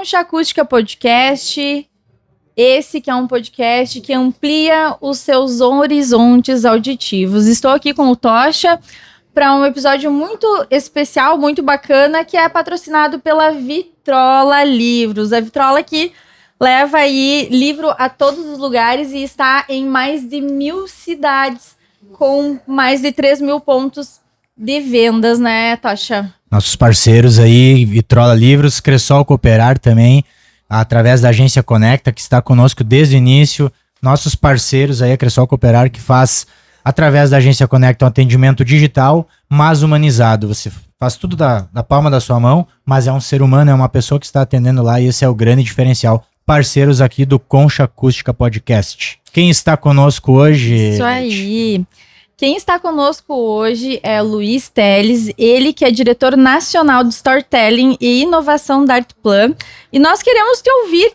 Concha Acústica Podcast. Esse que é um podcast que amplia os seus horizontes auditivos. Estou aqui com o Tocha para um episódio muito especial, muito bacana, que é patrocinado pela Vitrola Livros. A Vitrola que leva aí livro a todos os lugares e está em mais de 1.000 cidades, com mais de 3.000 pontos de vendas, né, Tocha? Nossos parceiros aí, Vitrola Livros, Cressol Cooperar também, através da agência Conecta, que está conosco desde o início. Nossos parceiros aí, a Cressol Cooperar, que faz, através da agência Conecta, um atendimento digital, mas humanizado. Você faz tudo da palma da sua mão, mas é um ser humano, é uma pessoa que está atendendo lá, e esse é o grande diferencial. Parceiros aqui do Concha Acústica Podcast. Quem está conosco hoje? Isso aí. Quem está conosco hoje é o Luiz Teles, ele que é diretor nacional de Storytelling e Inovação da Artplan. E nós queremos te ouvir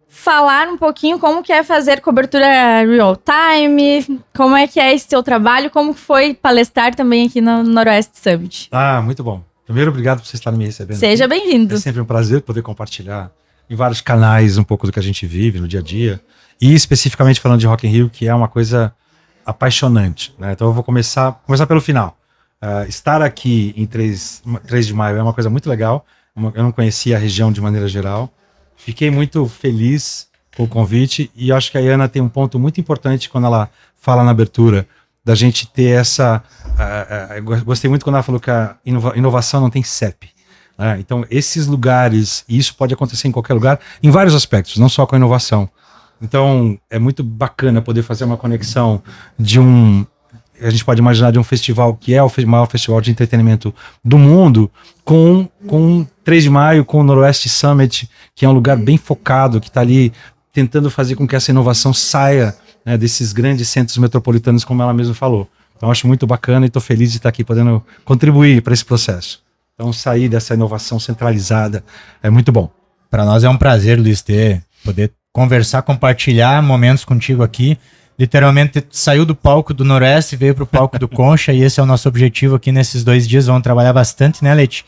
falar um pouquinho como que é fazer cobertura real time, como é que é esse teu trabalho, como foi palestrar também aqui no Noroeste Summit. Muito bom. Primeiro, obrigado por vocês estarem me recebendo. Seja bem-vindo. É sempre um prazer poder compartilhar em vários canais um pouco do que a gente vive no dia a dia. E especificamente falando de Rock in Rio, que é uma coisa apaixonante, né? Então eu vou começar pelo final. Estar aqui em 3 de maio é uma coisa muito legal. Eu não conhecia a região de maneira geral. Fiquei muito feliz com o convite e acho que a Ana tem um ponto muito importante quando ela fala na abertura da gente ter essa... gostei muito quando ela falou que a inovação não tem CEP. Né? Então esses lugares, e isso pode acontecer em qualquer lugar, em vários aspectos, não só com a inovação. Então, é muito bacana poder fazer uma conexão a gente pode imaginar de um festival que é o maior festival de entretenimento do mundo, com 3 de maio, com o Noroeste Summit, que é um lugar bem focado, que está ali tentando fazer com que essa inovação saia, né, desses grandes centros metropolitanos, como ela mesma falou. Então, acho muito bacana e estou feliz de estar aqui podendo contribuir para esse processo. Então, sair dessa inovação centralizada é muito bom. Para nós é um prazer, Luiz, poder conversar, compartilhar momentos contigo aqui. Literalmente saiu do palco do Noroeste, veio para o palco do Concha, e esse é o nosso objetivo aqui nesses 2 dias. Vamos trabalhar bastante, né, Leite?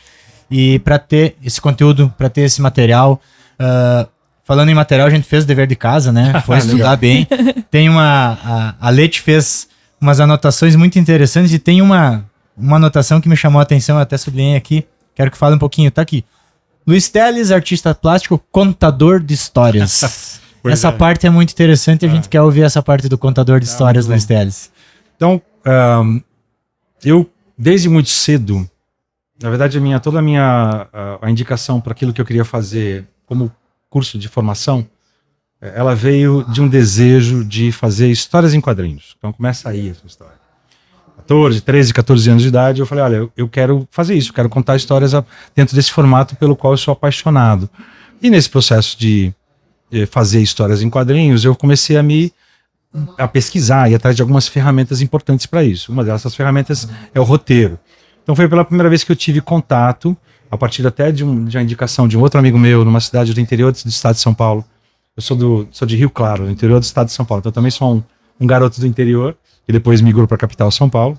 E para ter esse conteúdo, para ter esse material, falando em material, a gente fez o dever de casa, né? Foi estudar bem. Tem a Leite fez umas anotações muito interessantes, e tem uma anotação que me chamou a atenção, eu até sublinhei aqui, quero que fale um pouquinho, tá aqui. Luiz Teles, artista plástico, contador de histórias. Essa parte é muito interessante e a gente quer ouvir essa parte do contador de histórias, Luiz Teles. Então, eu, desde muito cedo, na verdade, toda a indicação para aquilo que eu queria fazer como curso de formação, ela veio de um desejo de fazer histórias em quadrinhos. Então, começa aí essa história. 13, 14 anos de idade, eu falei, olha, eu quero fazer isso, eu quero contar histórias dentro desse formato pelo qual eu sou apaixonado. E nesse processo de fazer histórias em quadrinhos, eu comecei a pesquisar e atrás de algumas ferramentas importantes para isso. Uma dessas ferramentas é o roteiro. Então foi pela primeira vez que eu tive contato, a partir até de uma indicação de um outro amigo meu, numa cidade do interior do estado de São Paulo. Eu sou de Rio Claro, no interior do estado de São Paulo, então eu também sou um garoto do interior, que depois migrou para a capital, São Paulo.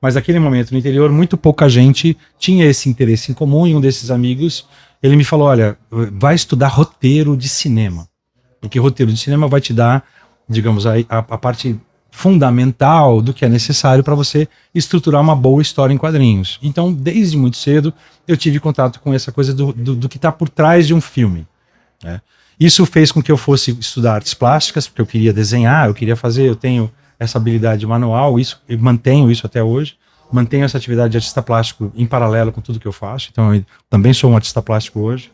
Mas naquele momento, no interior, muito pouca gente tinha esse interesse em comum, e um desses amigos, ele me falou, olha, vai estudar roteiro de cinema, porque roteiro de cinema vai te dar, digamos, a parte fundamental do que é necessário para você estruturar uma boa história em quadrinhos. Então, desde muito cedo, eu tive contato com essa coisa do que está por trás de um filme, né? Isso fez com que eu fosse estudar artes plásticas, porque eu queria desenhar, eu tenho essa habilidade manual, eu mantenho isso até hoje, mantenho essa atividade de artista plástico em paralelo com tudo que eu faço, então eu também sou um artista plástico hoje.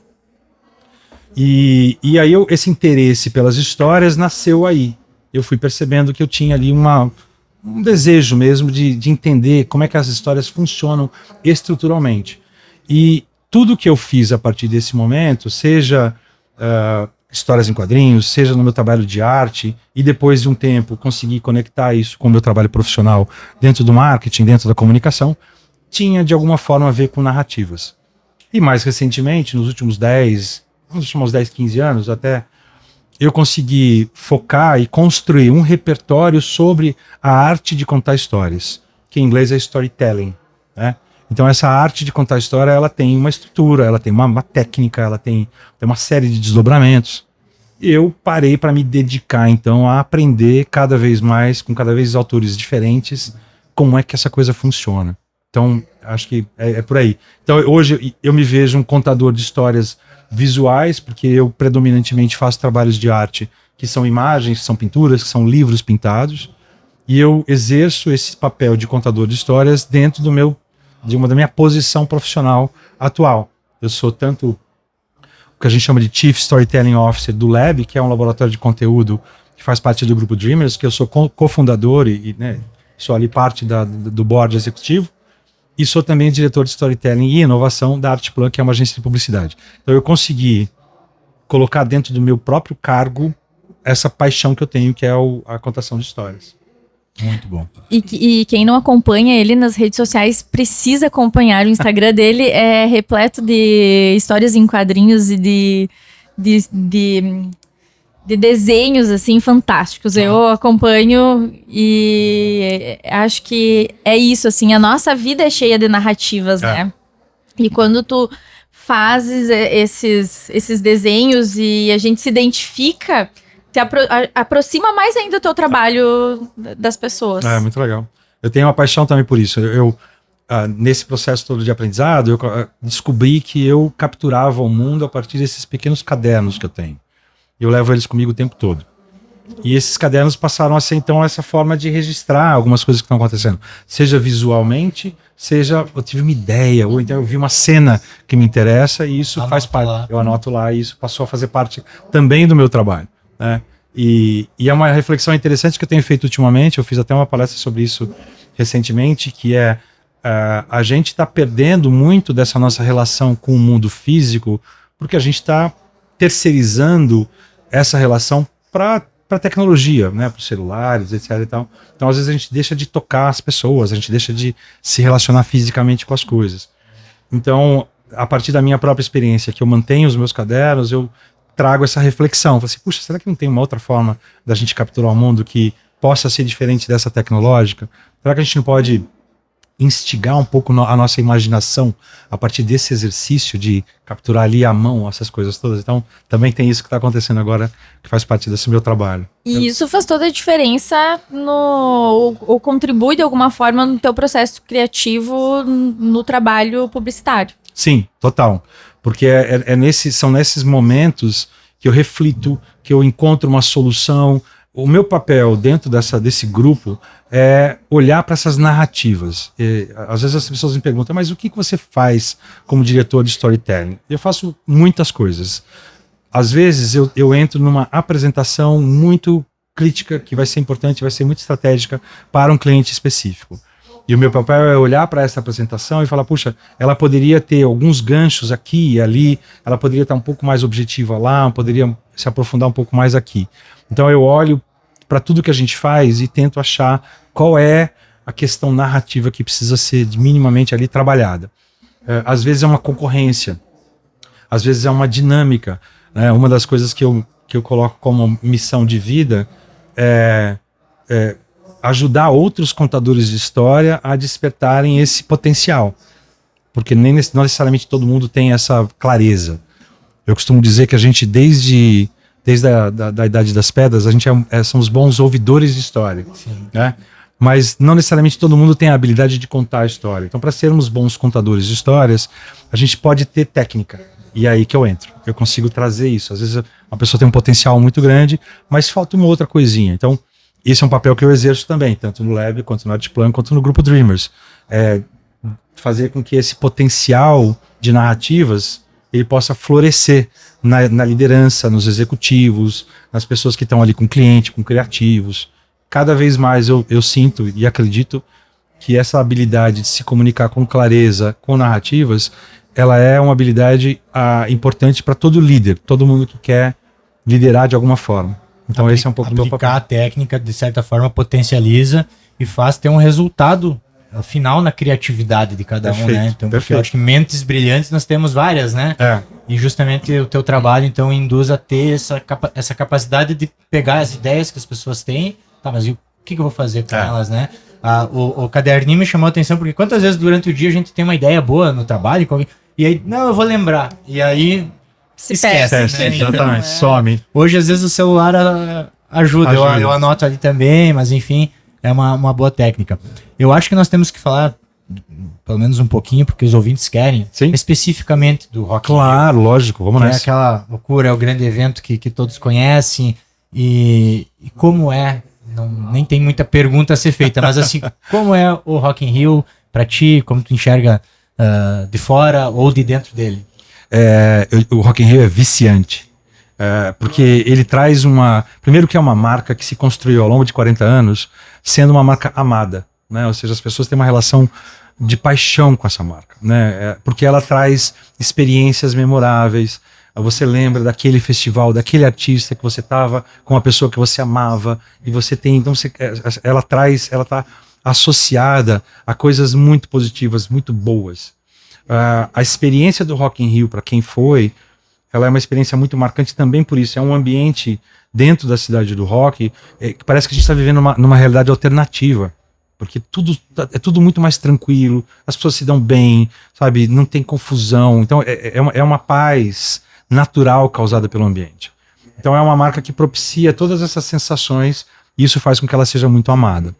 E aí esse interesse pelas histórias nasceu aí. Eu fui percebendo que eu tinha ali um desejo mesmo de entender como é que as histórias funcionam estruturalmente. E tudo que eu fiz a partir desse momento, seja histórias em quadrinhos, seja no meu trabalho de arte, e depois de um tempo conseguir conectar isso com o meu trabalho profissional dentro do marketing, dentro da comunicação, tinha de alguma forma a ver com narrativas. E mais recentemente, nos últimos 10, 15 anos até, eu consegui focar e construir um repertório sobre a arte de contar histórias, que em inglês é storytelling, né? Então essa arte de contar história, ela tem uma estrutura, ela tem uma técnica, ela tem uma série de desdobramentos. E eu parei para me dedicar então a aprender cada vez mais, com cada vez autores diferentes, como é que essa coisa funciona. Então acho que é por aí. Então hoje eu me vejo um contador de histórias visuais, porque eu predominantemente faço trabalhos de arte que são imagens, que são pinturas, que são livros pintados, e eu exerço esse papel de contador de histórias dentro da minha posição profissional atual. Eu sou tanto o que a gente chama de Chief Storytelling Officer do Lab, que é um laboratório de conteúdo que faz parte do grupo Dreamers, que eu sou cofundador e né, sou ali parte do board executivo, e sou também diretor de Storytelling e Inovação da Artplan, que é uma agência de publicidade. Então eu consegui colocar dentro do meu próprio cargo essa paixão que eu tenho, que é a contação de histórias. Muito bom. E quem não acompanha ele nas redes sociais precisa acompanhar. O Instagram dele é repleto de histórias em quadrinhos e de desenhos, assim, fantásticos. Eu acompanho e acho que é isso, assim, a nossa vida é cheia de narrativas, né? E quando tu fazes esses desenhos e a gente se identifica, te aproxima mais ainda o teu trabalho das pessoas. É, muito legal. Eu tenho uma paixão também por isso. Nesse processo todo de aprendizado, eu descobri que eu capturava o mundo a partir desses pequenos cadernos que eu tenho. Eu levo eles comigo o tempo todo. E esses cadernos passaram a ser, então, essa forma de registrar algumas coisas que estão acontecendo. Seja visualmente, seja eu tive uma ideia, ou então eu vi uma cena que me interessa e isso faz parte. Eu anoto lá e isso passou a fazer parte também do meu trabalho, né? E é uma reflexão interessante que eu tenho feito ultimamente. Eu fiz até uma palestra sobre isso recentemente, que é a gente está perdendo muito dessa nossa relação com o mundo físico, porque a gente está terceirizando essa relação para tecnologia, né, para os celulares, etc. e tal. Então, às vezes, a gente deixa de tocar as pessoas, a gente deixa de se relacionar fisicamente com as coisas. Então, a partir da minha própria experiência, que eu mantenho os meus cadernos, eu trago essa reflexão. Eu falo assim, puxa, será que não tem uma outra forma da gente capturar o mundo que possa ser diferente dessa tecnológica? Será que a gente não pode instigar um pouco a nossa imaginação a partir desse exercício de capturar ali à mão essas coisas todas? Então, também tem isso que está acontecendo agora, que faz parte desse meu trabalho. E isso faz toda a diferença ou contribui de alguma forma no teu processo criativo no trabalho publicitário. Sim, total. Porque são nesses momentos que eu reflito, que eu encontro uma solução. O meu papel dentro desse grupo é olhar para essas narrativas. Às vezes as pessoas me perguntam, mas o que você faz como diretor de storytelling? Eu faço muitas coisas. Às vezes eu entro numa apresentação muito crítica, que vai ser importante, vai ser muito estratégica para um cliente específico. E o meu papel é olhar para essa apresentação e falar, puxa, ela poderia ter alguns ganchos aqui e ali, ela poderia estar um pouco mais objetiva lá, poderia se aprofundar um pouco mais aqui. Então eu olho para tudo que a gente faz e tento achar qual é a questão narrativa que precisa ser minimamente ali trabalhada. Às vezes é uma concorrência, às vezes é uma dinâmica, né? Uma das coisas que eu coloco como missão de vida é ajudar outros contadores de história a despertarem esse potencial, porque não necessariamente todo mundo tem essa clareza. Eu costumo dizer que a gente desde a Idade das Pedras, a gente são os bons ouvidores de história, né? Mas não necessariamente todo mundo tem a habilidade de contar a história. Então, para sermos bons contadores de histórias, a gente pode ter técnica. E é aí que eu entro. Eu consigo trazer isso. Às vezes uma pessoa tem um potencial muito grande, mas falta uma outra coisinha. Então, esse é um papel que eu exerço também, tanto no Lab, quanto no Artplan, quanto no Grupo Dreamers. Fazer com que esse potencial de narrativas ele possa florescer na liderança, nos executivos, nas pessoas que estão ali com o cliente, com criativos. Cada vez mais eu sinto e acredito que essa habilidade de se comunicar com clareza, com narrativas, ela é uma habilidade importante para todo líder, todo mundo que quer liderar de alguma forma. Então esse é um pouco do meu papel. Aplicar a técnica, de certa forma, potencializa e faz ter um resultado final na criatividade de cada um, né? Então, porque eu acho que mentes brilhantes nós temos várias, né? E justamente o teu trabalho, então, induz a ter essa capacidade de pegar as ideias que as pessoas têm, tá, mas e o que eu vou fazer com elas, né? O caderninho me chamou a atenção, porque quantas vezes durante o dia a gente tem uma ideia boa no trabalho, e aí, não, eu vou lembrar. E aí, esquece. Né? Exatamente, some. Hoje, às vezes, o celular ajuda. Eu anoto ali também, mas enfim, é uma boa técnica. Eu acho que nós temos que falar, pelo menos um pouquinho, porque os ouvintes querem, Sim. especificamente do Rock in Rio. Claro, lógico, vamos nessa. É aquela loucura, é o grande evento que todos conhecem. E como é, nem tem muita pergunta a ser feita, mas assim, como é o Rock in Rio pra ti, como tu enxerga de fora ou de dentro dele? O Rock in Rio é viciante, porque ele traz primeiro que é uma marca que se construiu ao longo de 40 anos, sendo uma marca amada, né? Ou seja, as pessoas têm uma relação de paixão com essa marca, né? Porque ela traz experiências memoráveis. Você lembra daquele festival, daquele artista que você estava com uma pessoa que você amava, e você tem, então ela está associada a coisas muito positivas, muito boas. A experiência do Rock in Rio, para quem foi, ela é uma experiência muito marcante também por isso. É um ambiente dentro da cidade do rock que parece que a gente está vivendo numa realidade alternativa, porque é tudo muito mais tranquilo, as pessoas se dão bem, sabe? Não tem confusão. Então é uma paz natural causada pelo ambiente. Então é uma marca que propicia todas essas sensações, e isso faz com que ela seja muito amada.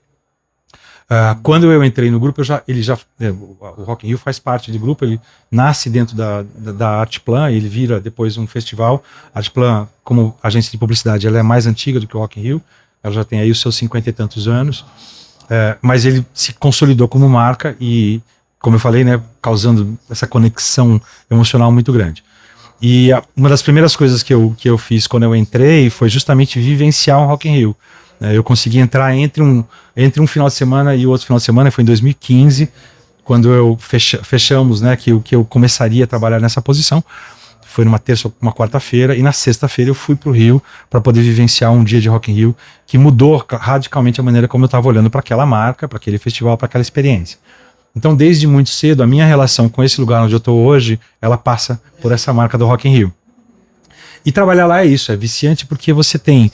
Quando eu entrei no grupo, o Rock in Rio faz parte do grupo, ele nasce dentro da Artplan, ele vira depois um festival. A Artplan, como agência de publicidade, ela é mais antiga do que o Rock in Rio, ela já tem aí os seus 50 e tantos anos, mas ele se consolidou como marca e, como eu falei, né, causando essa conexão emocional muito grande. E uma das primeiras coisas que eu fiz quando eu entrei foi justamente vivenciar um Rock in Rio. Eu consegui entrar entre um final de semana e o outro final de semana, foi em 2015, quando eu fechamos, né, que eu começaria a trabalhar nessa posição. Foi numa terça ou uma quarta-feira, e na sexta-feira eu fui para o Rio para poder vivenciar um dia de Rock in Rio que mudou radicalmente a maneira como eu estava olhando para aquela marca, para aquele festival, para aquela experiência. Então, desde muito cedo, a minha relação com esse lugar onde eu estou hoje, ela passa por essa marca do Rock in Rio. E trabalhar lá é isso, é viciante, porque você tem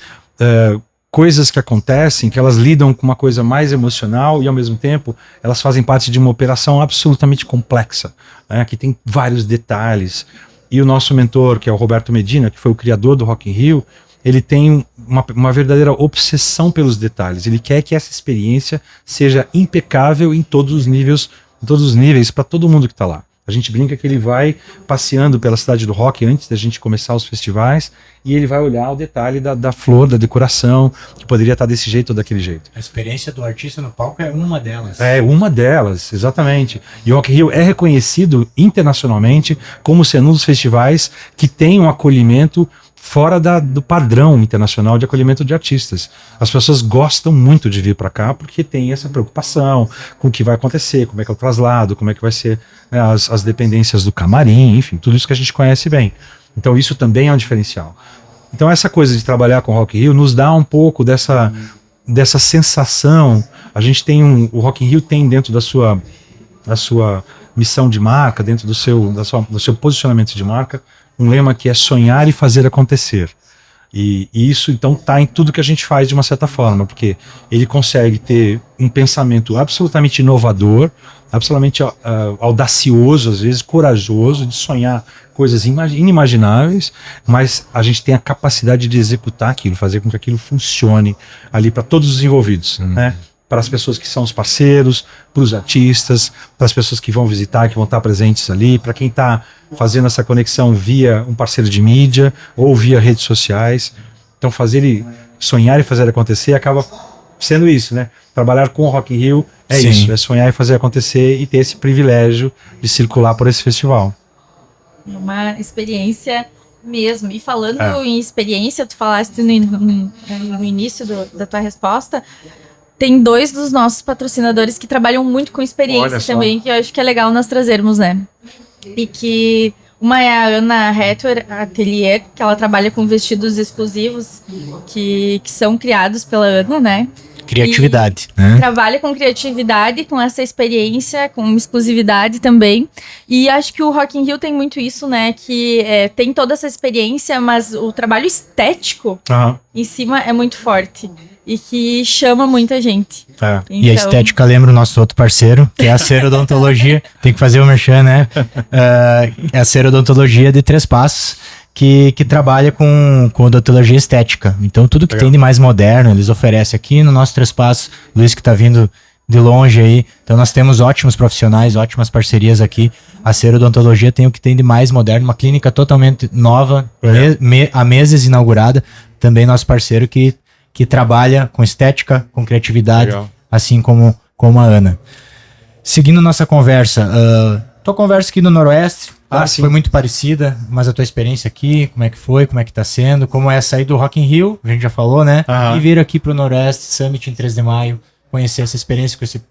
coisas que acontecem, que elas lidam com uma coisa mais emocional e, ao mesmo tempo, elas fazem parte de uma operação absolutamente complexa, né, que tem vários detalhes. E o nosso mentor, que é o Roberto Medina, que foi o criador do Rock in Rio, ele tem uma verdadeira obsessão pelos detalhes. Ele quer que essa experiência seja impecável em todos os níveis, para todo mundo que está lá. A gente brinca que ele vai passeando pela cidade do rock antes da gente começar os festivais, e ele vai olhar o detalhe da flor, da decoração, que poderia estar desse jeito ou daquele jeito. A experiência do artista no palco é uma delas. É uma delas, exatamente. E o Rock in Rio é reconhecido internacionalmente como sendo um dos festivais que tem um acolhimento fora do padrão internacional de acolhimento de artistas. As pessoas gostam muito de vir para cá porque tem essa preocupação com o que vai acontecer, como é que é o traslado, como é que vai ser, né, as dependências do camarim, enfim, tudo isso que a gente conhece bem. Então isso também é um diferencial. Então essa coisa de trabalhar com o Rock in Rio nos dá um pouco dessa sensação. A gente tem o Rock in Rio tem dentro da sua missão de marca, dentro do seu posicionamento de marca, um lema que é sonhar e fazer acontecer. E isso, então, está em tudo que a gente faz de uma certa forma, porque ele consegue ter um pensamento absolutamente inovador, absolutamente audacioso, às vezes corajoso, de sonhar coisas inimagináveis, mas a gente tem a capacidade de executar aquilo, fazer com que aquilo funcione ali para todos os envolvidos, né? Para as pessoas que são os parceiros, para os artistas, para as pessoas que vão visitar, que vão estar presentes ali, para quem está fazendo essa conexão via um parceiro de mídia ou via redes sociais. Então sonhar e fazer acontecer acaba sendo isso, né? Trabalhar com o Rock in Rio é Sim. isso, é sonhar e fazer acontecer e ter esse privilégio de circular por esse festival. É uma experiência mesmo. E falando em experiência, tu falaste no início da tua resposta, tem 2 dos nossos patrocinadores que trabalham muito com experiência também, que eu acho que é legal nós trazermos, né? E que uma é a Ana Hatwer Atelier, que ela trabalha com vestidos exclusivos que são criados pela Ana, né? Criatividade, né? Trabalha com criatividade, com essa experiência, com exclusividade também. E acho que o Rock in Rio tem muito isso, né? Que tem toda essa experiência, mas o trabalho estético em cima é muito forte. e que chama muita gente. E a estética lembra o nosso outro parceiro, que é a Cera Odontologia. Tem que fazer o merchan, né? É a Cera Odontologia de Três Passos, que trabalha com odontologia estética. Então, tudo que tem de mais moderno, eles oferecem aqui no nosso Três Passos. Luiz, que tá vindo de longe aí. Então, nós temos ótimos profissionais, ótimas parcerias aqui. A Cera Odontologia tem o que tem de mais moderno, uma clínica totalmente nova, há meses inaugurada. Também nosso parceiro que trabalha com estética, com criatividade, assim como a Ana. Seguindo nossa conversa, tua conversa aqui no Noroeste, foi muito parecida, mas a tua experiência aqui, como é que foi, como é que tá sendo, como é sair do Rock in Rio, a gente já falou, né? E vir aqui pro Noroeste Summit em 3 de maio, conhecer essa experiência com esse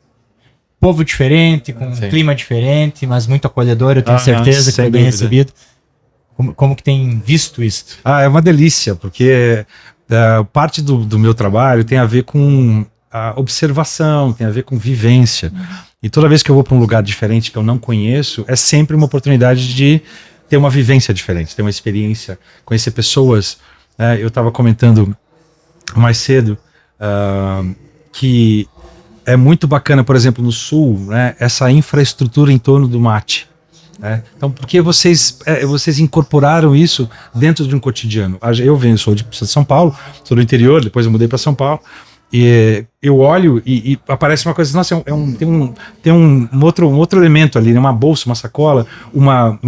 povo diferente, com um clima diferente, mas muito acolhedor, eu tenho certeza que foi bem recebido. Como que tem visto isso? É uma delícia, porque parte do meu trabalho tem a ver com a observação, tem a ver com vivência. E toda vez que eu vou para um lugar diferente que eu não conheço, é sempre uma oportunidade de ter uma vivência diferente, ter uma experiência, conhecer pessoas. Eu estava comentando mais cedo que é muito bacana, por exemplo, no Sul, né, essa infraestrutura em torno do mate. Então, por que vocês incorporaram isso dentro de um cotidiano? Eu sou de São Paulo, sou do interior, depois eu mudei para São Paulo, e eu olho e aparece uma coisa, nossa, tem um outro elemento ali, né, uma bolsa, uma sacola, uma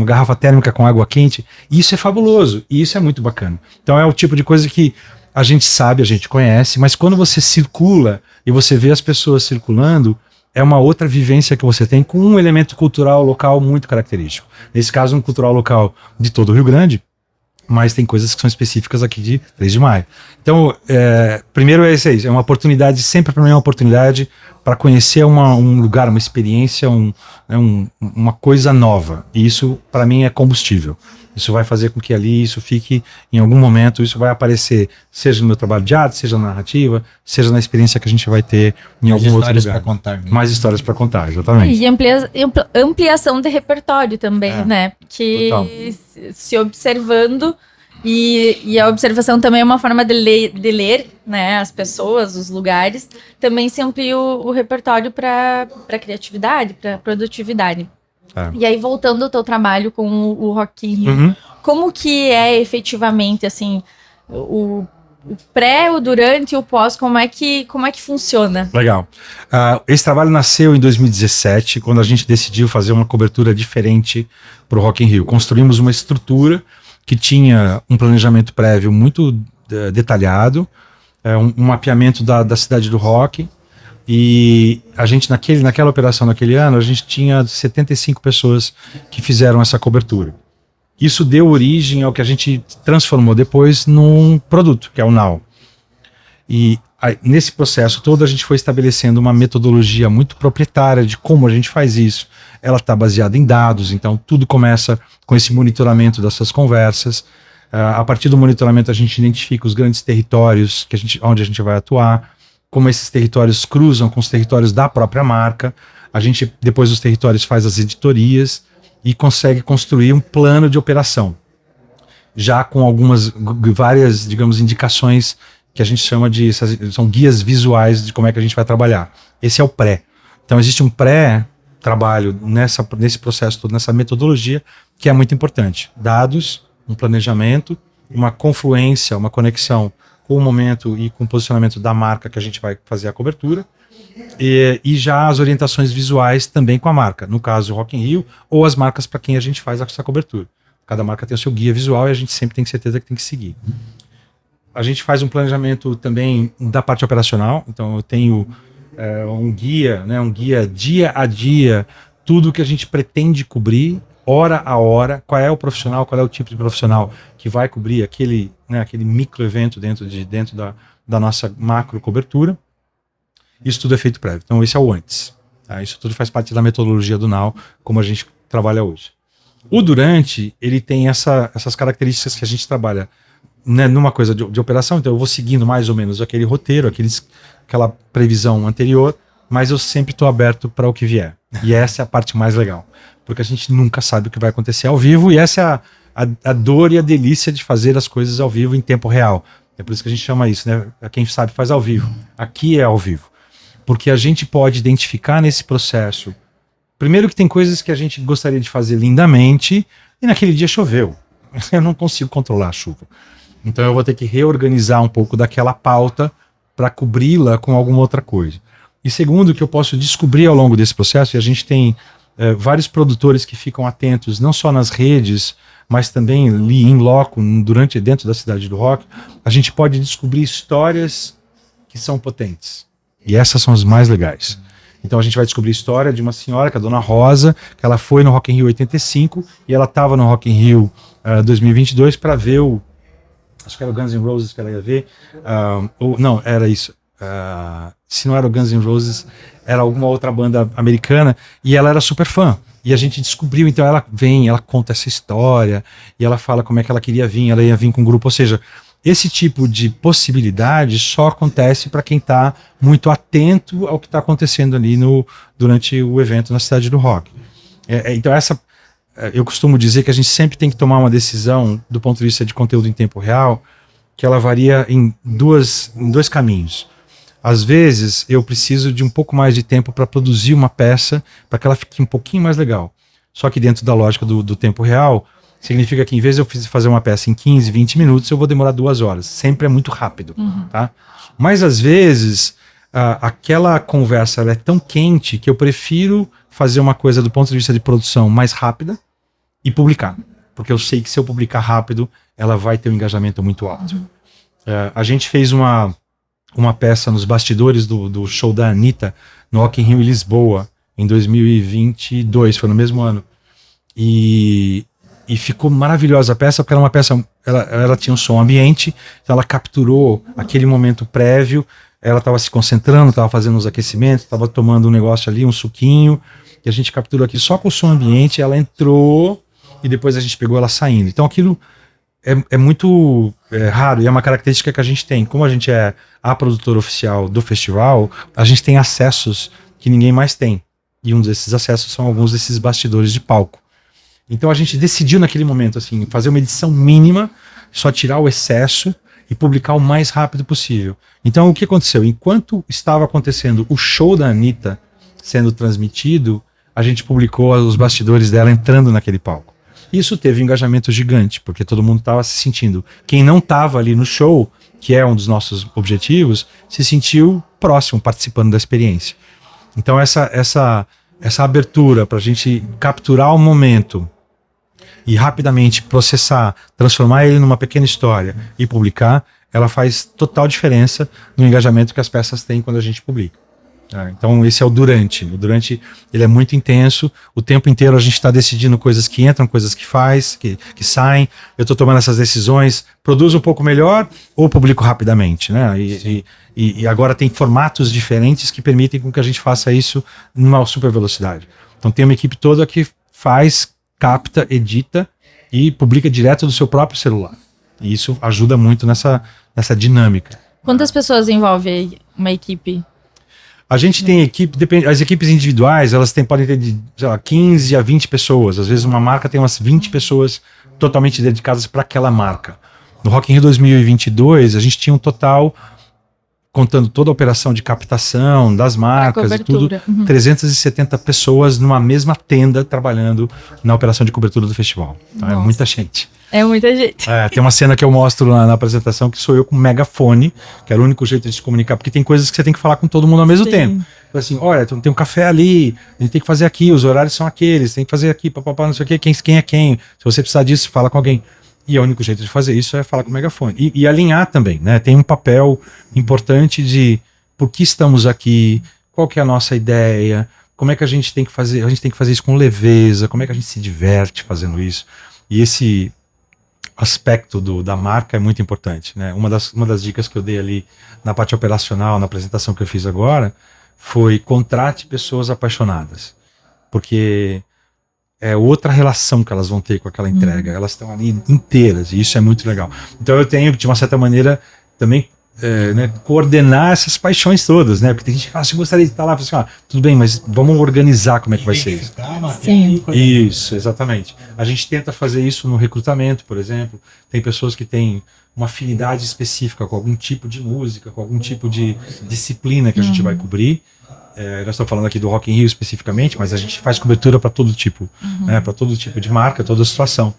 garrafa térmica com água quente, e isso é fabuloso, e isso é muito bacana. Então é o tipo de coisa que a gente sabe, a gente conhece, mas quando você circula e você vê as pessoas circulando, é uma outra vivência que você tem com um elemento cultural local muito característico. Nesse caso, um cultural local de todo o Rio Grande, mas tem coisas que são específicas aqui de 3 de maio. Então, primeiro é isso aí, é uma oportunidade, sempre para mim é uma oportunidade para conhecer um lugar, uma experiência, uma coisa nova. E isso, para mim, é combustível. Isso vai fazer com que ali isso fique, em algum momento, isso vai aparecer, seja no meu trabalho de arte, seja na narrativa, seja na experiência que a gente vai ter em algum outro lugar. Pra contar, mais histórias para contar, exatamente. E ampliação de repertório também, né? Que se observando, e a observação também é uma forma de ler, né, as pessoas, os lugares, também se amplia o repertório para criatividade, para produtividade. E aí, voltando ao teu trabalho com o Rock in Rio, como que é efetivamente, assim, o pré, o durante e o pós, como é que funciona? Legal. Esse trabalho nasceu em 2017, quando a gente decidiu fazer uma cobertura diferente para o Rock in Rio. Construímos uma estrutura que tinha um planejamento prévio muito detalhado, um mapeamento da cidade do rock. E a gente, naquela operação, naquele ano, a gente tinha 75 pessoas que fizeram essa cobertura. Isso deu origem ao que a gente transformou depois num produto, que é o Now. E nesse processo todo, a gente foi estabelecendo uma metodologia muito proprietária de como a gente faz isso. Ela está baseada em dados, então tudo começa com esse monitoramento dessas conversas. A partir do monitoramento, a gente identifica os grandes territórios onde a gente vai atuar, como esses territórios cruzam com os territórios da própria marca. A gente, depois dos territórios, faz as editorias e consegue construir um plano de operação, já com várias, digamos, indicações que a gente chama são guias visuais de como é que a gente vai trabalhar. Esse é o pré. Então existe um pré-trabalho nesse processo todo, nessa metodologia, que é muito importante. Dados, um planejamento, uma confluência, uma conexão com o momento e com o posicionamento da marca que a gente vai fazer a cobertura, e já as orientações visuais também com a marca, no caso o Rock in Rio, ou as marcas para quem a gente faz essa cobertura. Cada marca tem o seu guia visual e a gente sempre tem certeza que tem que seguir. A gente faz um planejamento também da parte operacional, então eu tenho um guia dia a dia, tudo que a gente pretende cobrir, hora a hora, qual é o profissional, qual é o tipo de profissional que vai cobrir aquele micro evento dentro da nossa macro cobertura. Isso tudo é feito prévio. Então esse é o antes. Tá? Isso tudo faz parte da metodologia do Now, como a gente trabalha hoje. O durante, ele tem essas características que a gente trabalha, né, numa coisa de operação, então eu vou seguindo mais ou menos aquele roteiro, aquela previsão anterior, mas eu sempre estou aberto para o que vier. E essa é a parte mais legal, porque a gente nunca sabe o que vai acontecer ao vivo, e essa é a dor e a delícia de fazer as coisas ao vivo em tempo real. É por isso que a gente chama isso, né? Quem sabe faz ao vivo. Aqui é ao vivo. Porque a gente pode identificar nesse processo. Primeiro que tem coisas que a gente gostaria de fazer lindamente e naquele dia choveu. Eu não consigo controlar a chuva. Então eu vou ter que reorganizar um pouco daquela pauta para cobri-la com alguma outra coisa. E segundo, que eu posso descobrir ao longo desse processo, e a gente tem vários produtores que ficam atentos, não só nas redes, mas também ali em loco, dentro da Cidade do Rock, a gente pode descobrir histórias que são potentes. E essas são as mais legais. Então a gente vai descobrir a história de uma senhora, que é a Dona Rosa, que ela foi no Rock in Rio 85 e ela estava no Rock in Rio 2022 para ver acho que era o Guns N' Roses que ela ia ver, não, era isso. Se não era o Guns N' Roses, era alguma outra banda americana, e ela era super fã. E a gente descobriu, então ela vem, ela conta essa história, e ela fala como é que ela queria vir, ela ia vir com um grupo, ou seja, esse tipo de possibilidade só acontece para quem está muito atento ao que está acontecendo ali durante o evento na Cidade do Rock. Então eu costumo dizer que a gente sempre tem que tomar uma decisão do ponto de vista de conteúdo em tempo real, que ela varia em dois caminhos. Às vezes eu preciso de um pouco mais de tempo para produzir uma peça para que ela fique um pouquinho mais legal. Só que dentro da lógica do tempo real, significa que em vez de eu fazer uma peça em 15, 20 minutos, eu vou demorar 2 horas. Sempre é muito rápido. Tá? Mas às vezes aquela conversa ela é tão quente que eu prefiro fazer uma coisa do ponto de vista de produção mais rápida e publicar. Porque eu sei que se eu publicar rápido, ela vai ter um engajamento muito alto. A gente fez uma peça nos bastidores do show da Anitta no Rock in Rio em Lisboa em 2022, foi no mesmo ano, e ficou maravilhosa a peça, porque era uma peça, ela tinha um som ambiente, então ela capturou aquele momento prévio, ela estava se concentrando, estava fazendo os aquecimentos, estava tomando um negócio ali, um suquinho, e a gente capturou aqui só com o som ambiente, ela entrou e depois a gente pegou ela saindo. Então aquilo é muito raro e é uma característica que a gente tem. Como a gente é a produtora oficial do festival, a gente tem acessos que ninguém mais tem. E um desses acessos são alguns desses bastidores de palco. Então a gente decidiu naquele momento assim, fazer uma edição mínima, só tirar o excesso e publicar o mais rápido possível. Então o que aconteceu? Enquanto estava acontecendo o show da Anitta sendo transmitido, a gente publicou os bastidores dela entrando naquele palco. Isso teve um engajamento gigante, porque todo mundo estava se sentindo. Quem não estava ali no show, que é um dos nossos objetivos, se sentiu próximo, participando da experiência. Então essa abertura para a gente capturar o momento e rapidamente processar, transformar ele numa pequena história e publicar, ela faz total diferença no engajamento que as peças têm quando a gente publica. Então esse é o durante. O durante ele é muito intenso. O tempo inteiro a gente está decidindo coisas que entram, coisas que que saem. Eu estou tomando essas decisões. Produzo um pouco melhor ou publico rapidamente, né? E agora tem formatos diferentes que permitem com que a gente faça isso numa super velocidade. Então tem uma equipe toda que faz, capta, edita e publica direto do seu próprio celular. E isso ajuda muito nessa dinâmica. Quantas pessoas envolve uma equipe? A gente tem equipe, as equipes individuais, elas podem ter de 15 a 20 pessoas. Às vezes uma marca tem umas 20 pessoas totalmente dedicadas para aquela marca. No Rock in Rio 2022, a gente tinha um total, contando toda a operação de captação das marcas e tudo, 370 pessoas numa mesma tenda trabalhando na operação de cobertura do festival. Então, é muita gente. É muita gente. Tem uma cena que eu mostro na apresentação que sou eu com um megafone, que era o único jeito de se comunicar, porque tem coisas que você tem que falar com todo mundo ao mesmo tempo. Então, assim, olha, tem um café ali, a gente tem que fazer aqui, os horários são aqueles, tem que fazer aqui, papapá, não sei o quê, quem é quem. Se você precisar disso, fala com alguém. E o único jeito de fazer isso é falar com o megafone. E alinhar também, né? Tem um papel importante de por que estamos aqui, qual que é a nossa ideia, como é que a gente tem que fazer, isso com leveza, como é que a gente se diverte fazendo isso. E esse aspecto da marca é muito importante, né? Uma das dicas que eu dei ali na parte operacional, na apresentação que eu fiz agora, foi contrate pessoas apaixonadas, porque é outra relação que elas vão ter com aquela entrega, elas estão ali inteiras, e isso é muito legal. Então eu tenho, de uma certa maneira, também né, coordenar essas paixões todas, né? Porque tem gente que fala assim, gostaria de estar lá, assim, tudo bem, mas vamos organizar como é que vai ser isso. Sim. Isso, exatamente. A gente tenta fazer isso no recrutamento, por exemplo. Tem pessoas que têm uma afinidade específica com algum tipo de música, com algum tipo de disciplina que a gente vai cobrir. Nós estamos falando aqui do Rock in Rio especificamente, mas a gente faz cobertura para todo tipo, né, para todo tipo de marca, toda situação.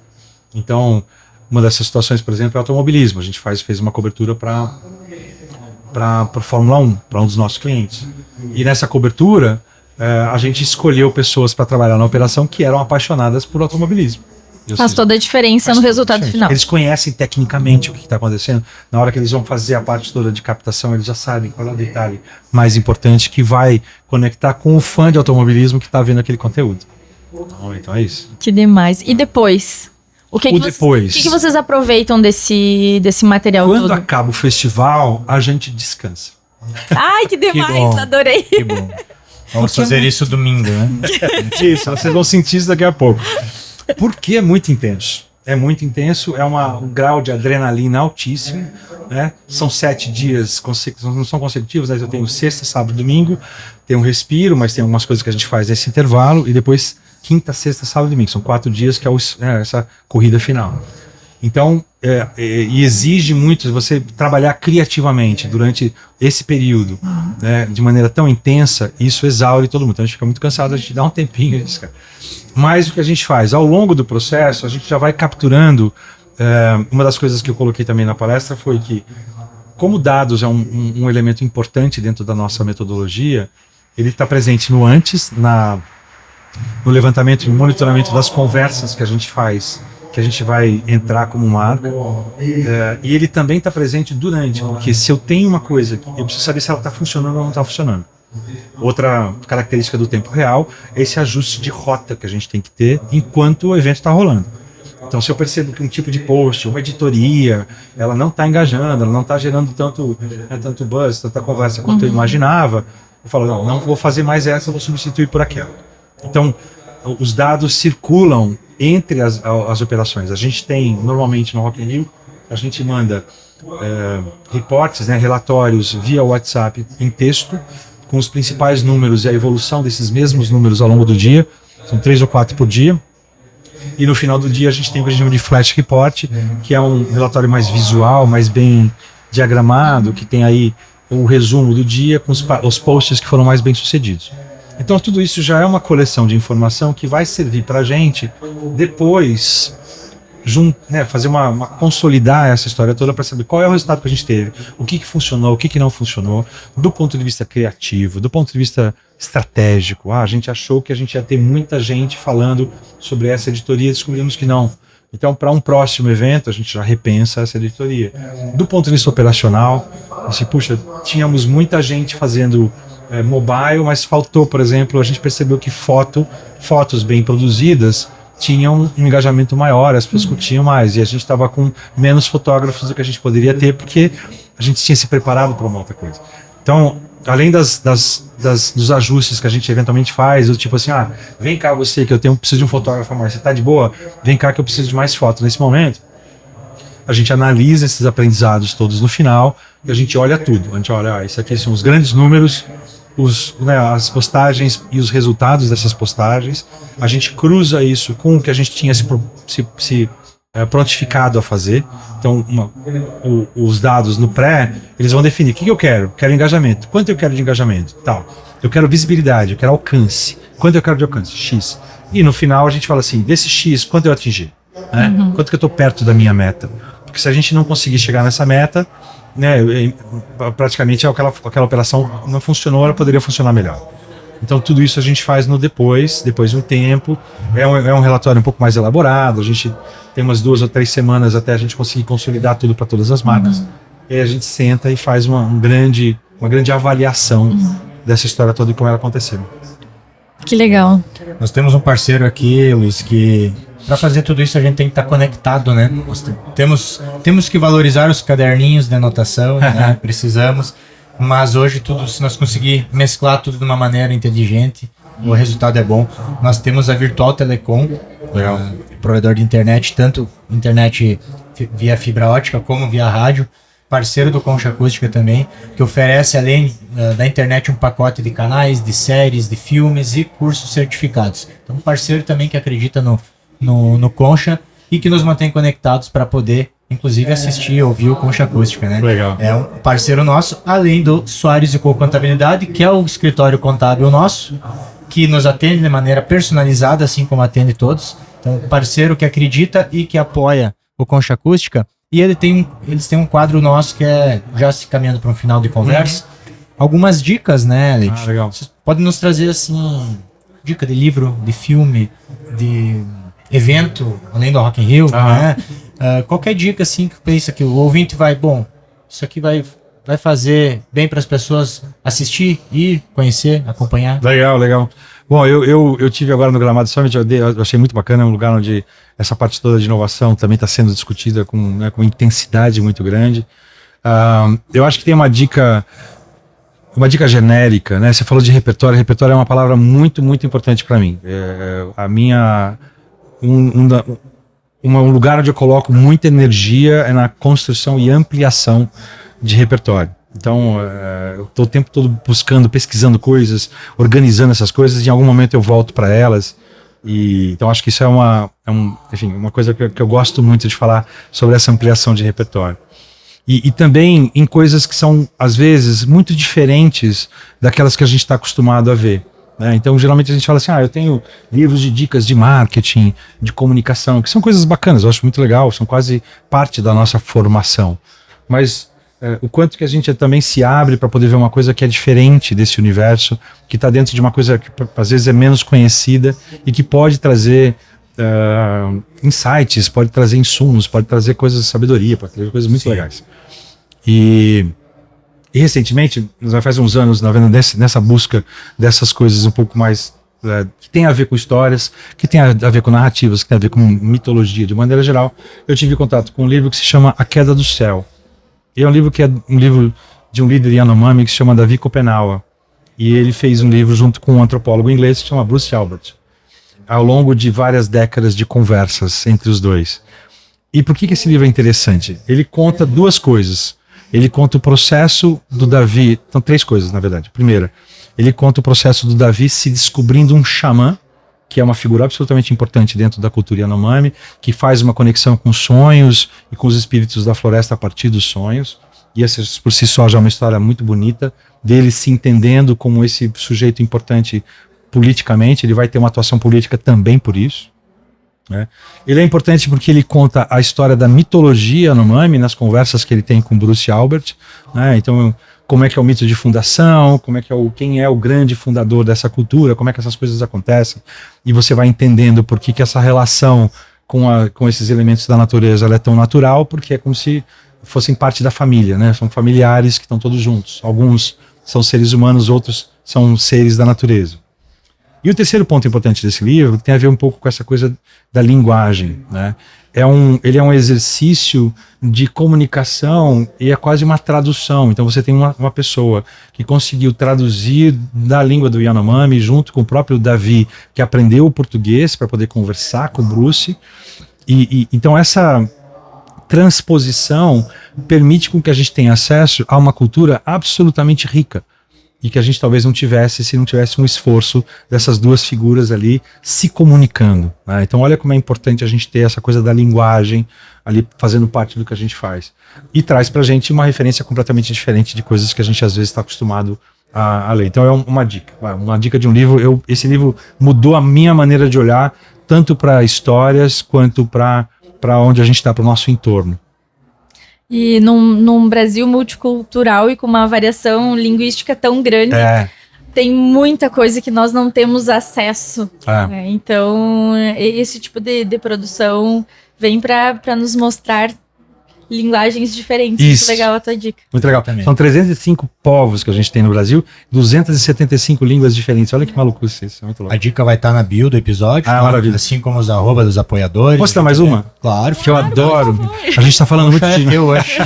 Então, uma dessas situações, por exemplo, é o automobilismo. A gente fez uma cobertura para Fórmula 1, para um dos nossos clientes. E nessa cobertura, a gente escolheu pessoas para trabalhar na operação que eram apaixonadas por automobilismo. Faz toda a diferença no resultado final. Eles conhecem tecnicamente o que está acontecendo. Na hora que eles vão fazer a parte toda de captação, eles já sabem qual é o detalhe mais importante que vai conectar com o fã de automobilismo que está vendo aquele conteúdo. Então é isso. Que demais. E depois? O que vocês aproveitam desse material Quando todo? acaba o festival, a gente descansa. Ai, que demais, Que bom. adorei. Que bom. Vamos fazer isso domingo, né? Isso, vocês vão sentir isso daqui a pouco. Porque é muito intenso. É muito intenso, é um grau de adrenalina altíssimo, né? São 7 dias, não são consecutivos, né? Eu tenho sexta, sábado, domingo, tem um respiro, mas tem algumas coisas que a gente faz nesse intervalo, e depois quinta, sexta, sábado e domingo. São 4 dias que é essa corrida final. Então, e exige muito você trabalhar criativamente durante esse período, né, de maneira tão intensa, isso exaure todo mundo. Então a gente fica muito cansado, a gente dá um tempinho disso, cara. Mas o que a gente faz? Ao longo do processo, a gente já vai capturando. Uma das coisas que eu coloquei também na palestra foi que, como dados é um elemento importante dentro da nossa metodologia, ele está presente no antes, no levantamento e monitoramento das conversas que a gente faz, que a gente vai entrar como marca, e ele também está presente durante, porque se eu tenho uma coisa, eu preciso saber se ela está funcionando ou não está funcionando. Outra característica do tempo real é esse ajuste de rota que a gente tem que ter enquanto o evento está rolando. Então, se eu percebo que um tipo de post, uma editoria, ela não está engajando, ela não está gerando tanto buzz, tanta conversa quanto eu imaginava, eu falo, não vou fazer mais essa, vou substituir por aquela. Então, os dados circulam entre as operações. A gente tem, normalmente no Rock in Rio, a gente manda reportes, né, relatórios via WhatsApp em texto, com os principais números e a evolução desses mesmos números ao longo do dia. São 3 ou 4 por dia. E no final do dia a gente tem o que a gente chama de flash report, que é um relatório mais visual, mais bem diagramado, que tem aí o resumo do dia com os posts que foram mais bem sucedidos. Então tudo isso já é uma coleção de informação que vai servir para a gente depois fazer consolidar essa história toda para saber qual é o resultado que a gente teve, o que funcionou, o que não funcionou, do ponto de vista criativo, do ponto de vista estratégico. A gente achou que a gente ia ter muita gente falando sobre essa editoria, descobrimos que não. Então, para um próximo evento, a gente já repensa essa editoria. Do ponto de vista operacional, assim, puxa, tínhamos muita gente fazendo mobile, mas faltou, por exemplo, a gente percebeu que fotos bem produzidas tinham um engajamento maior, as pessoas curtiam mais, e a gente estava com menos fotógrafos do que a gente poderia ter, porque a gente tinha se preparado para uma outra coisa. Então, além dos ajustes que a gente eventualmente faz, do tipo assim, vem cá você que preciso de um fotógrafo mais, você tá de boa? Vem cá que eu preciso de mais fotos. Nesse momento, a gente analisa esses aprendizados todos no final, e a gente olha tudo. A gente olha, isso aqui são os grandes números, as postagens e os resultados dessas postagens. A gente cruza isso com o que a gente tinha se prontificado a fazer. Então, os dados no pré, eles vão definir o que eu quero. Quero engajamento. Quanto eu quero de engajamento? Tal. Eu quero visibilidade, eu quero alcance. Quanto eu quero de alcance? X. E no final a gente fala assim, desse X, quanto eu atingi? Né? Quanto que eu estou perto da minha meta? Porque se a gente não conseguir chegar nessa meta, né, praticamente aquela operação não funcionou, ela poderia funcionar melhor. Então tudo isso a gente faz no depois de um tempo. É um relatório um pouco mais elaborado, a gente tem umas 2 ou 3 semanas até a gente conseguir consolidar tudo para todas as marcas. E aí a gente senta e faz uma grande avaliação dessa história toda e como ela aconteceu. Que legal. Nós temos um parceiro aqui, Luiz, que para fazer tudo isso a gente tem que estar conectado, né? Nós temos que valorizar os caderninhos de anotação, né? Precisamos, mas hoje tudo, se nós conseguir mesclar tudo de uma maneira inteligente, o resultado é bom. Nós temos a Virtual Telecom, provedor de internet, tanto internet via fibra ótica como via rádio. parceiro do Concha Acústica também, que oferece, além da internet, um pacote de canais, de séries, de filmes e cursos certificados. Então, um parceiro também que acredita no Concha e que nos mantém conectados para poder, inclusive, assistir e ouvir o Concha Acústica, né? Legal. É um parceiro nosso, além do Soares & Co Contabilidade, que é o escritório contábil nosso, que nos atende de maneira personalizada, assim como atende todos. Então, parceiro que acredita e que apoia o Concha Acústica. E eles têm um quadro nosso que é, já se caminhando para um final de conversa, algumas dicas, né, Alex? Legal. Vocês podem nos trazer, assim, dica de livro, de filme, de evento, além do Rock in Rio, né? Qualquer dica, assim, que pensa que o ouvinte vai, bom, isso aqui vai fazer bem para as pessoas assistir, ir, conhecer, acompanhar. Legal. Bom, eu tive agora no Gramado Summit, eu achei muito bacana, é um lugar onde essa parte toda de inovação também está sendo discutida com intensidade muito grande. Eu acho que tem uma dica genérica, né? Você falou de repertório é uma palavra muito, muito importante para mim. Um lugar onde eu coloco muita energia é na construção e ampliação de repertório. Então, eu estou o tempo todo buscando, pesquisando coisas, organizando essas coisas, e em algum momento eu volto para elas. Então, acho que isso é uma coisa que eu gosto muito de falar sobre essa ampliação de repertório. E também em coisas que são, às vezes, muito diferentes daquelas que a gente está acostumado a ver. Né? Então, geralmente a gente fala assim, eu tenho livros de dicas de marketing, de comunicação, que são coisas bacanas, eu acho muito legal, são quase parte da nossa formação. Mas o quanto que a gente também se abre para poder ver uma coisa que é diferente desse universo, que está dentro de uma coisa que às vezes é menos conhecida e que pode trazer insights, pode trazer insumos, pode trazer coisas de sabedoria, pode trazer coisas muito legais. E recentemente, faz uns anos, nessa busca dessas coisas um pouco mais que tem a ver com histórias, que tem a ver com narrativas, que tem a ver com mitologia de maneira geral, eu tive contato com um livro que se chama A Queda do Céu. E é um livro que é um livro de um líder Yanomami que se chama Davi Copenaua. E ele fez um livro junto com um antropólogo inglês que se chama Bruce Albert, ao longo de várias décadas de conversas entre os dois. E por que esse livro é interessante? Ele conta duas coisas. Ele conta o processo do Davi, então 3 coisas na verdade. Primeira, ele conta o processo do Davi se descobrindo um xamã, que é uma figura absolutamente importante dentro da cultura Yanomami, que faz uma conexão com sonhos e com os espíritos da floresta a partir dos sonhos. E essa por si só já é uma história muito bonita, dele se entendendo como esse sujeito importante politicamente, ele vai ter uma atuação política também por isso. Né? Ele é importante porque ele conta a história da mitologia Yanomami nas conversas que ele tem com Bruce Albert. Né? Então, como é que é o mito de fundação, quem é o grande fundador dessa cultura, como é que essas coisas acontecem, e você vai entendendo por que essa relação com esses elementos da natureza ela é tão natural, porque é como se fossem parte da família, né? São familiares que estão todos juntos. Alguns são seres humanos, outros são seres da natureza. E o terceiro ponto importante desse livro tem a ver um pouco com essa coisa da linguagem, né? Ele é um exercício de comunicação e é quase uma tradução. Então você tem uma pessoa que conseguiu traduzir da língua do Yanomami junto com o próprio Davi, que aprendeu o português para poder conversar com o Bruce. Então essa transposição permite com que a gente tenha acesso a uma cultura absolutamente rica. E que a gente talvez não tivesse se não tivesse um esforço dessas duas figuras ali se comunicando. Né? Então olha como é importante a gente ter essa coisa da linguagem ali fazendo parte do que a gente faz. E traz pra gente uma referência completamente diferente de coisas que a gente às vezes está acostumado a ler. Então é uma dica de um livro. Esse livro mudou a minha maneira de olhar, tanto para histórias quanto para onde a gente está, para o nosso entorno. E num Brasil multicultural e com uma variação linguística tão grande, tem muita coisa que nós não temos acesso. Né? Então, esse tipo de produção vem para nos mostrar linguagens diferentes. Isso. Muito legal a tua dica. Muito legal também. São 305 povos que a gente tem no Brasil, 275 línguas diferentes. Olha que maluco isso, é muito louco. A dica vai estar na bio do episódio. Maravilha. Assim como os @ dos apoiadores. Posso dar mais uma? Claro. Que eu adoro. A gente está falando muito de... Eu acho.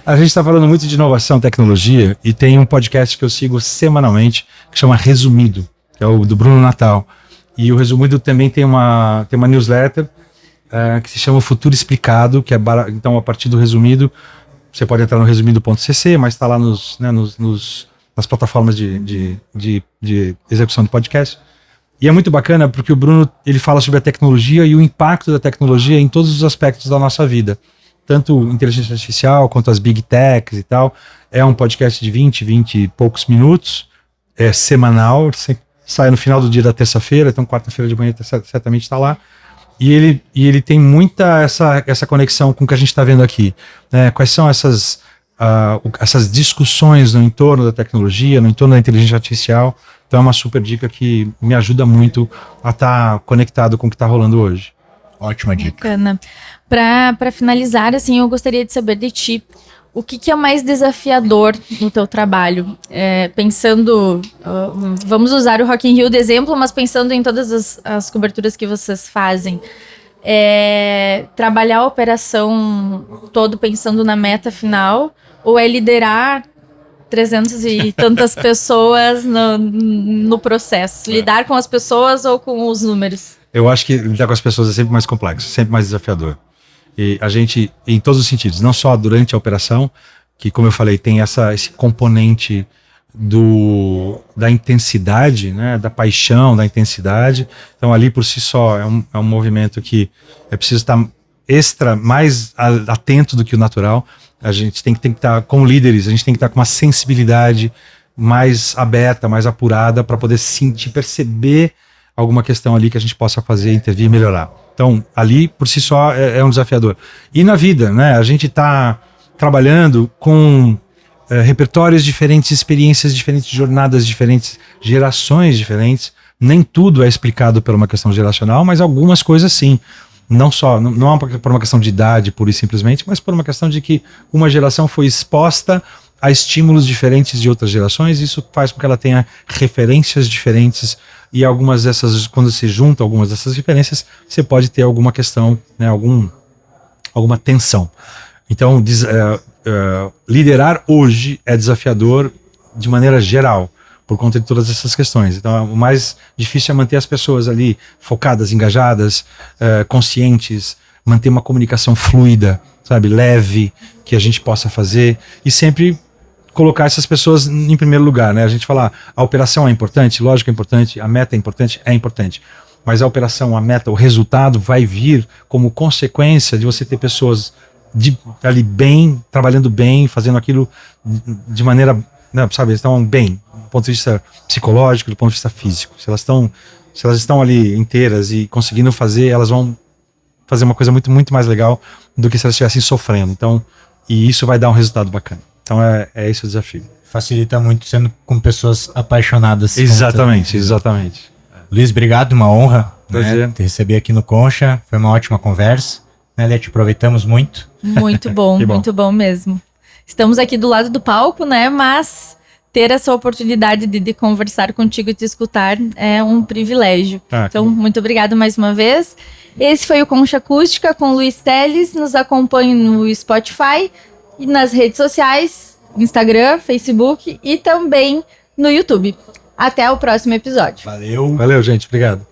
A gente está falando muito de inovação, tecnologia, e tem um podcast que eu sigo semanalmente, que chama Resumido, que é o do Bruno Natal. E o Resumido também tem uma newsletter que se chama O Futuro Explicado, que é então a partir do Resumido Você pode entrar no resumindo.cc, mas está lá nas plataformas de execução de podcast. E é muito bacana porque o Bruno ele fala sobre a tecnologia e o impacto da tecnologia em todos os aspectos da nossa vida. Tanto inteligência artificial quanto as big techs e tal. É um podcast de 20 e poucos minutos. É semanal, sai no final do dia da terça-feira, então quarta-feira de manhã certamente está lá. E ele tem muita essa conexão com o que a gente está vendo aqui. Né? Quais são essas discussões no entorno da tecnologia, no entorno da inteligência artificial. Então é uma super dica que me ajuda muito a estar conectado com o que está rolando hoje. Ótima dica. Bacana. Para finalizar, assim, eu gostaria de saber de ti, o que é mais desafiador no teu trabalho? Pensando, vamos usar o Rock in Rio de exemplo, mas pensando em todas as coberturas que vocês fazem. Trabalhar a operação todo pensando na meta final, ou é liderar 300 e tantas pessoas no processo? Lidar com as pessoas ou com os números? Eu acho que lidar com as pessoas é sempre mais complexo, sempre mais desafiador. E a gente, em todos os sentidos, não só durante a operação, que, como eu falei, tem esse componente da intensidade, né, da paixão, da intensidade. Então, ali por si só, é um movimento que é preciso estar mais atento do que o natural. A gente tem que estar, como líderes, a gente tem que estar com uma sensibilidade mais aberta, mais apurada, para poder sentir, perceber alguma questão ali que a gente possa fazer, intervir e melhorar. Então, ali, por si só, é um desafiador. E na vida, né? A gente está trabalhando com repertórios diferentes, experiências diferentes, jornadas diferentes, gerações diferentes. Nem tudo é explicado por uma questão geracional, mas algumas coisas sim. Não por uma questão de idade, pura e simplesmente, mas por uma questão de que uma geração foi exposta a estímulos diferentes de outras gerações. Isso faz com que ela tenha referências diferentes. E algumas dessas, quando se junta algumas dessas referências, você pode ter alguma questão, né, alguma tensão. Então, liderar hoje é desafiador de maneira geral, por conta de todas essas questões. Então, o mais difícil é manter as pessoas ali focadas, engajadas, conscientes, manter uma comunicação fluida, sabe, leve, que a gente possa fazer, e sempre colocar essas pessoas em primeiro lugar, né? A gente fala, a operação é importante, lógico é importante, a meta é importante, mas a operação, a meta, o resultado vai vir como consequência de você ter pessoas ali bem, trabalhando bem, fazendo aquilo de maneira, né, sabe, estão bem, do ponto de vista psicológico, do ponto de vista físico. Se elas estão ali inteiras e conseguindo fazer, elas vão fazer uma coisa muito, muito mais legal do que se elas estivessem sofrendo. Então, e isso vai dar um resultado bacana. Então é esse o desafio. Facilita muito sendo com pessoas apaixonadas. Exatamente, exatamente. Luiz, obrigado, uma honra, prazer, né, te receber aqui no Concha. Foi uma ótima conversa, né, Leti? Aproveitamos muito. Muito bom, muito bom mesmo. Estamos aqui do lado do palco, né? Mas ter essa oportunidade de conversar contigo e te escutar é um privilégio. Então, muito obrigado mais uma vez. Esse foi o Concha Acústica com Luiz Teles. Nos acompanhe no Spotify e nas redes sociais, Instagram, Facebook e também no YouTube. Até o próximo episódio. Valeu. Valeu, gente. Obrigado.